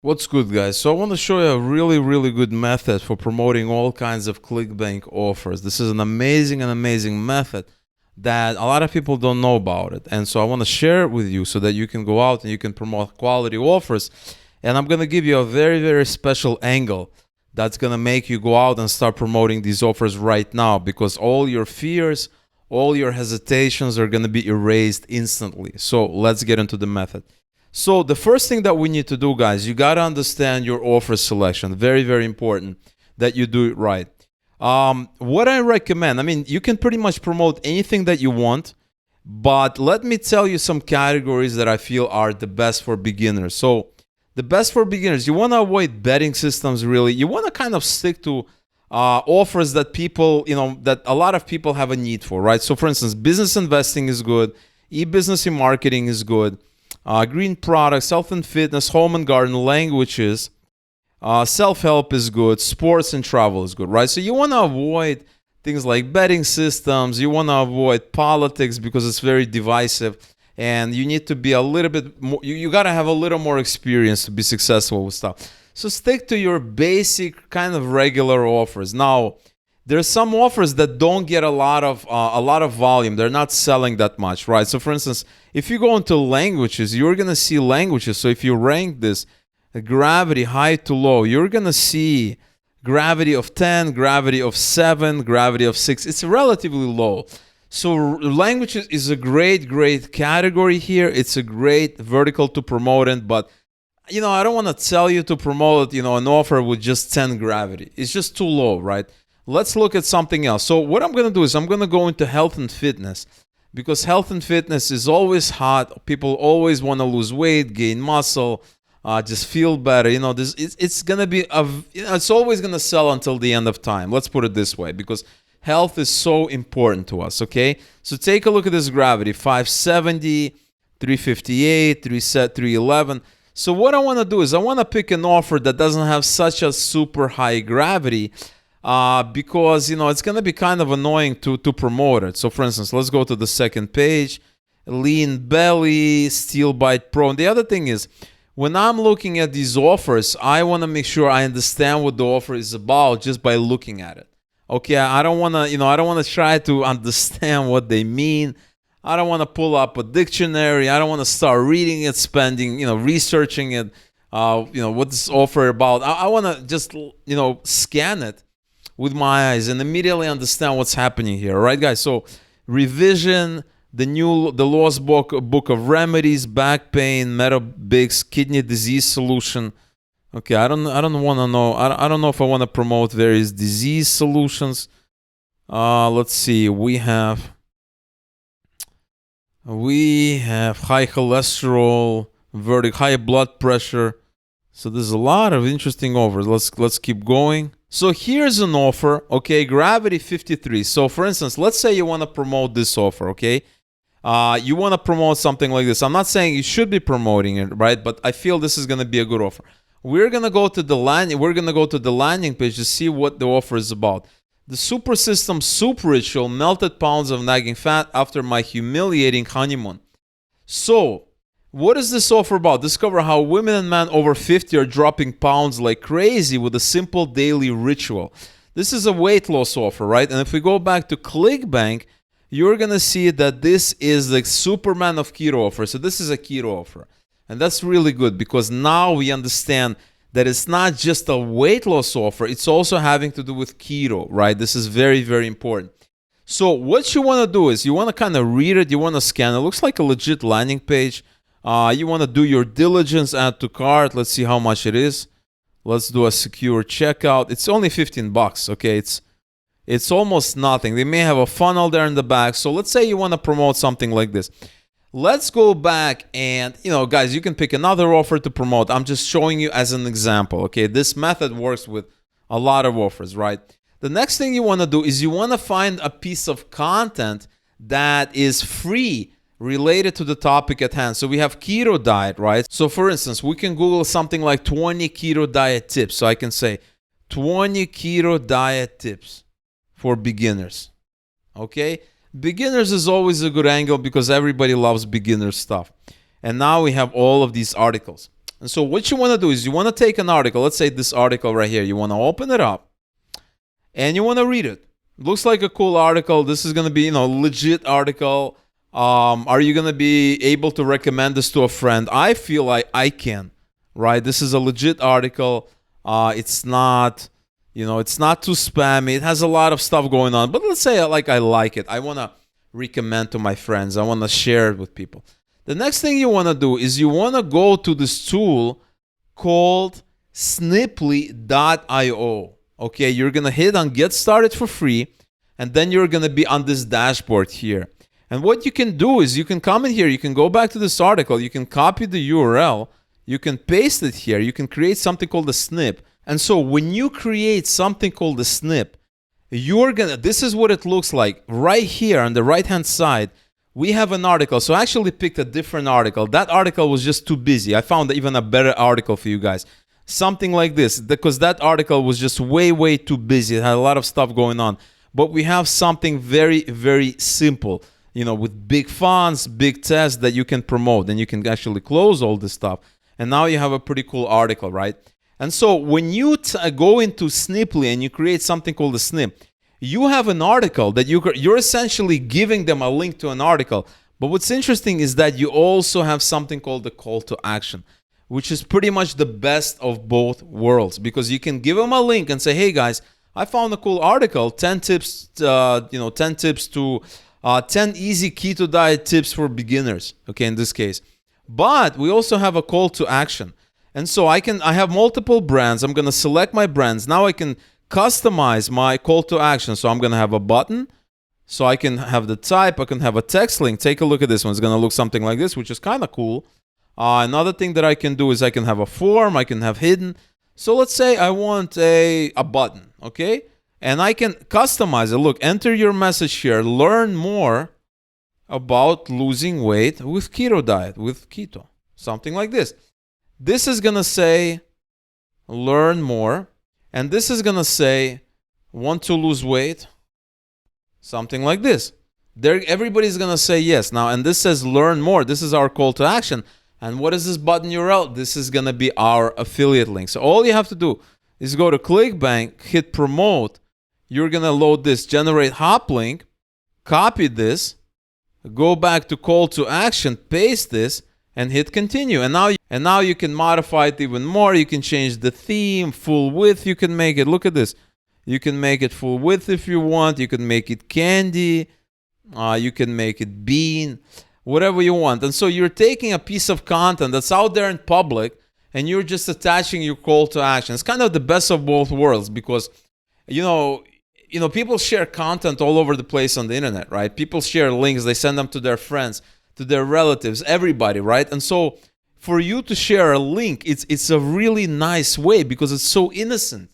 What's good, guys? So I want to show you a really good method for promoting all kinds of Clickbank offers. This is an amazing method that a lot of people don't know about it. And so I want to share it with you so that you can go out and you can promote quality offers. And I'm going to give you a very special angle that's going to make you go out and start promoting these offers right now, because all your fears, all your hesitations are going to be erased instantly. So let's get into the method. So the first thing that we need to do, guys, you got to understand your offer selection. Very important that you do it right. What I recommend, you can pretty much promote anything that you want, but let me tell you some categories that I feel are the best for beginners. So the best for beginners, you want to avoid betting systems, really. You want to kind of stick to offers that people, that a lot of people have a need for, right? So for instance, business investing is good. E-business and marketing is good. Green products, health and fitness, home and garden, languages, self-help is good, sports and travel is good, right? So you want to avoid things like betting systems. You want to avoid politics because it's very divisive, and you need to be a little bit more, you got to have a little more experience to be successful with stuff. So stick to your basic kind of regular offers. Now, there's some offers that don't get a lot of volume. They're not selling that much, right? So for instance, if you go into languages, you're going to see languages. So if you rank this gravity high to low, you're going to see gravity of 10, gravity of 7, gravity of 6. It's relatively low. So languages is a great category here. It's a great vertical to promote in, but I don't want to tell you to promote, an offer with just 10 gravity. It's just too low, right? Let's look at something else. So what I'm going to do is I'm going to go into health and fitness, because health and fitness is always hot. People always want to lose weight, gain muscle, just feel better. It's going to be, it's always going to sell until the end of time. Let's put it this way, because health is so important to us, okay? So take a look at this gravity, 570, 358, 311. So what I want to do is I want to pick an offer that doesn't have such a super high gravity, because it's going to be kind of annoying to promote it. So for instance, let's go to the second page. Lean belly, steel bite pro. And the other thing is, when I'm looking at these offers, I want to make sure I understand what the offer is about just by looking at it. Okay, I don't want to, I don't want to try to understand what they mean. I don't want to pull up a dictionary. I don't want to start reading it, spending, researching it, what this offer about. I want to just, scan it with my eyes and immediately understand what's happening here. All right, guys? So revision, the lost book of remedies, back pain, Metabix, kidney disease solution. Okay, I don't want to know. I don't know if I want to promote various disease solutions. Let's see. We have high cholesterol, high blood pressure. So there's a lot of interesting offers. Let's keep going. So here's an offer, okay, gravity 53. So for instance, let's say you want to promote this offer, okay? You want to promote something like this. I'm not saying you should be promoting it, right? But I feel this is going to be a good offer. We're going to go to the landing page to see what the offer is about. The Super System Soup Ritual, melted pounds of nagging fat after my humiliating honeymoon. So what is this offer about? Discover how women and men over 50 are dropping pounds like crazy with a simple daily ritual. This is a weight loss offer, right? And if we go back to Clickbank, you're going to see that this is the Superman of keto offer. So this is a keto offer. And that's really good, because now we understand that it's not just a weight loss offer. It's also having to do with keto, right? This is very important. So what you want to do is you want to kind of read it. You want to scan it. It looks like a legit landing page. You want to do your diligence, add to cart. Let's see how much it is. Let's do a secure checkout. It's only $15, okay? It's almost nothing. They may have a funnel there in the back. So let's say you want to promote something like this. Let's go back and, guys, you can pick another offer to promote. I'm just showing you as an example, okay? This method works with a lot of offers, right? The next thing you want to do is you want to find a piece of content that is free, related to the topic at hand. So we have keto diet, right? So for instance, we can Google something like 20 keto diet tips. So I can say 20 keto diet tips for beginners. Okay? Beginners is always a good angle because everybody loves beginner stuff. And now we have all of these articles. And so what you want to do is you want to take an article. Let's say this article right here. You want to open it up and you want to read it. Looks like a cool article. This is going to be, legit article. Are you going to be able to recommend this to a friend? I feel like I can, right? This is a legit article. It's not, it's not too spammy. It has a lot of stuff going on. But let's say I like it. I want to recommend to my friends. I want to share it with people. The next thing you want to do is you want to go to this tool called Sniply.io. Okay, you're going to hit on Get Started for free, and then you're going to be on this dashboard here. And what you can do is you can come in here, you can go back to this article, you can copy the URL, you can paste it here, you can create something called a snip. And so when you create something called a snip, this is what it looks like. Right here on the right-hand side, we have an article. So I actually picked a different article. That article was just too busy. I found even a better article for you guys. Something like this, because that article was just way, way too busy. It had a lot of stuff going on. But we have something very, very simple, with big fonts, big text that you can promote. And you can actually close all this stuff. And now you have a pretty cool article, right? And so when you go into Sniply and you create something called a snip, you have an article that you're essentially giving them a link to an article. But what's interesting is that you also have something called the call to action, which is pretty much the best of both worlds, because you can give them a link and say, hey guys, I found a cool article, 10 tips, 10 tips to 10 easy keto diet tips for beginners. Okay, in this case. But we also have a call to action. And so I have multiple brands. I'm going to select my brands. Now I can customize my call to action. So I'm going to have a button. So I can have the type. I can have a text link. Take a look at this one. It's going to look something like this, which is kind of cool. Another thing that I can do is I can have a form. I can have hidden. So let's say I want a button, okay? And I can customize it. Look, enter your message here. Learn more about losing weight with keto diet, with keto. Something like this. This is going to say, learn more. And this is going to say, want to lose weight? Something like this. Everybody's going to say yes. Now, and this says, learn more. This is our call to action. And what is this button URL? This is going to be our affiliate link. So all you have to do is go to Clickbank, hit promote. You're going to load this, generate hop link, copy this, go back to call to action, paste this, and hit continue. And now you can modify it even more. You can change the theme, full width. You can make it, look at this. You can make it full width if you want. You can make it candy. You can make it bean, whatever you want. And so you're taking a piece of content that's out there in public and you're just attaching your call to action. It's kind of the best of both worlds because, people share content all over the place on the internet, right? People share links. They send them to their friends, to their relatives, everybody, right? And so for you to share a link, it's a really nice way because it's so innocent.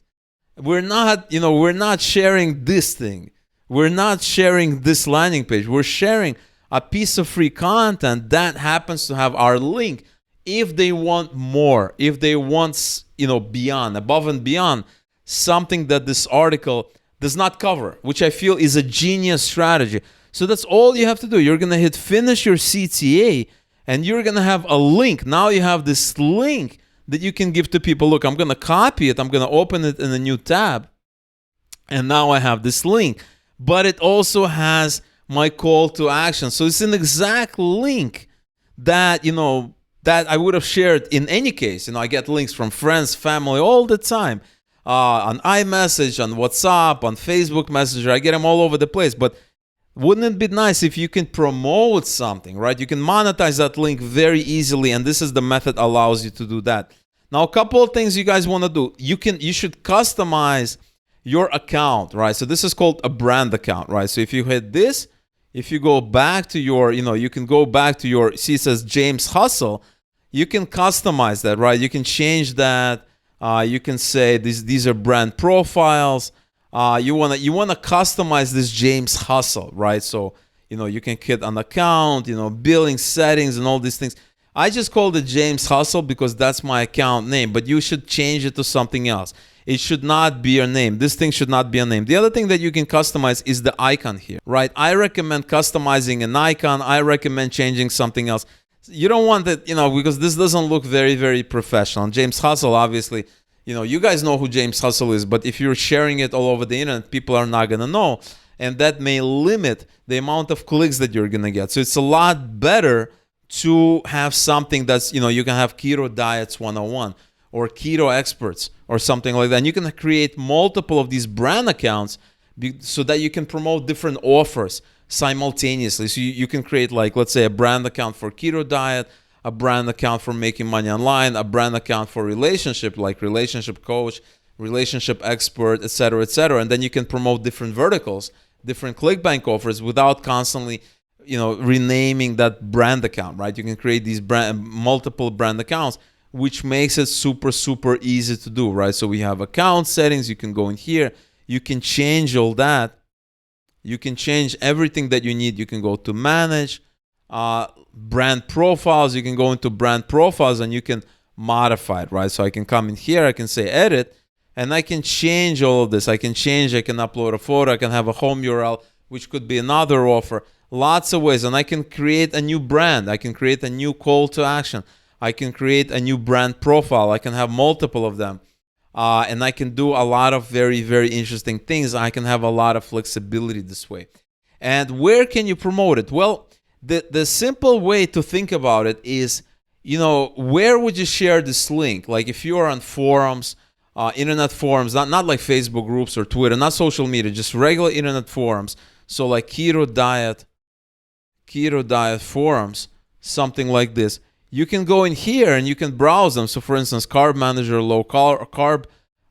We're not sharing this thing. We're not sharing this landing page. We're sharing a piece of free content that happens to have our link. If they want more, if they want, beyond, above and beyond, something that this article does not cover, which I feel is a genius strategy. So that's all you have to do. You're going to hit finish your CTA and you're going to have a link. Now you have this link that you can give to people. Look, I'm going to copy it. I'm going to open it in a new tab. And now I have this link. But it also has my call to action. So it's an exact link that, that I would have shared in any case. I get links from friends, family all the time. On iMessage, on WhatsApp, on Facebook Messenger. I get them all over the place. But wouldn't it be nice if you can promote something, right? You can monetize that link very easily, and this is the method allows you to do that. Now, a couple of things you guys want to do. You should customize your account, right? So this is called a brand account, right? So if you hit this, if you go back to your, you can go back to your, see it says James Hustle, you can customize that, right? You can change that. You can say these are brand profiles. You wanna customize this James Hustle, right? So you can hit an account, billing settings and all these things. I just called it James Hustle because that's my account name, but you should change it to something else. It should not be your name. This thing should not be a name. The other thing that you can customize is the icon here, right? I recommend customizing an icon. I recommend changing something else. You don't want that, because this doesn't look very, very professional. James Hustle, obviously, you guys know who James Hustle is, but if you're sharing it all over the internet, people are not going to know. And that may limit the amount of clicks that you're going to get. So it's a lot better to have something that's, you can have Keto Diets 101 or Keto Experts or something like that. And you can create multiple of these brand accounts so that you can promote different offers simultaneously. So you can create, like, let's say, a brand account for keto diet, a brand account for making money online, a brand account for relationship, like relationship coach, relationship expert, etc., etc. And then you can promote different verticals, different Clickbank offers without constantly, renaming that brand account, right? You can create these multiple brand accounts, which makes it super, super easy to do, right? So we have account settings. You can go in here. You can change all that. You can change everything that you need. You can go to manage brand profiles. You can go into brand profiles and you can modify it, right? So I can come in here. I can say edit, and I can change all of this. I can upload a photo. I can have a home URL, which could be another offer. Lots of ways. And I can create a new brand. I can create a new call to action. I can create a new brand profile. I can have multiple of them. And I can do a lot of very, very interesting things. I can have a lot of flexibility this way. And where can you promote it? Well, the simple way to think about it is, where would you share this link? Like if you are on forums, internet forums, not like Facebook groups or Twitter, not social media, just regular internet forums. So like keto diet forums, something like this. You can go in here and you can browse them. So for instance, Carb Manager, low carb,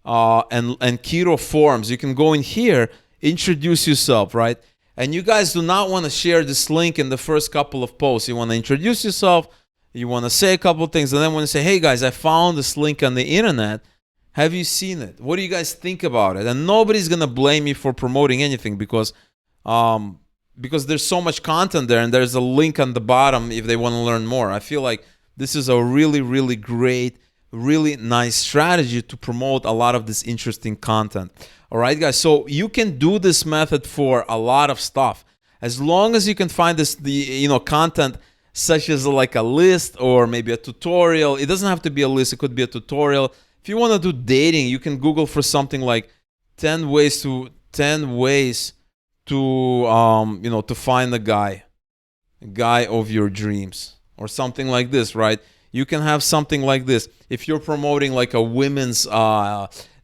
and keto forums. You can go in here, introduce yourself, right? And you guys do not want to share this link in the first couple of posts. You want to introduce yourself. You want to say a couple of things. And then when you say, hey guys, I found this link on the internet. Have you seen it? What do you guys think about it? And nobody's going to blame you for promoting anything because there's so much content there, and there's a link on the bottom if they want to learn more. I feel like this is a really, really great, really nice strategy to promote a lot of this interesting content. All right, guys. So you can do this method for a lot of stuff, as long as you can find content such as like a list or maybe a tutorial. It doesn't have to be a list. It could be a tutorial. If you want to do dating, you can Google for something like 10 ways to find a guy of your dreams, or something like this, right? You can have something like this. If you're promoting like a women's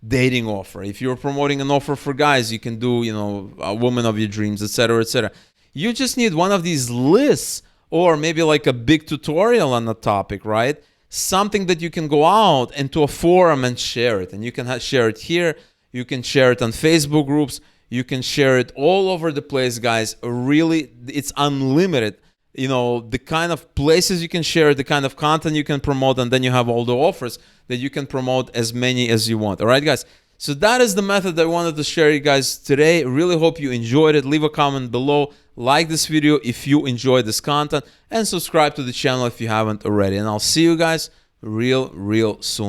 dating offer, if you're promoting an offer for guys, you can do, a woman of your dreams, etc., etc. You just need one of these lists, or maybe like a big tutorial on the topic, right? Something that you can go out into a forum and share it. And you can share it here. You can share it on Facebook groups. You can share it all over the place, guys. Really, it's unlimited. The kind of places you can share, the kind of content you can promote, and then you have all the offers that you can promote as many as you want. All right, guys? So that is the method that I wanted to share you guys today. Really hope you enjoyed it. Leave a comment below. Like this video if you enjoyed this content, and subscribe to the channel if you haven't already. And I'll see you guys real soon.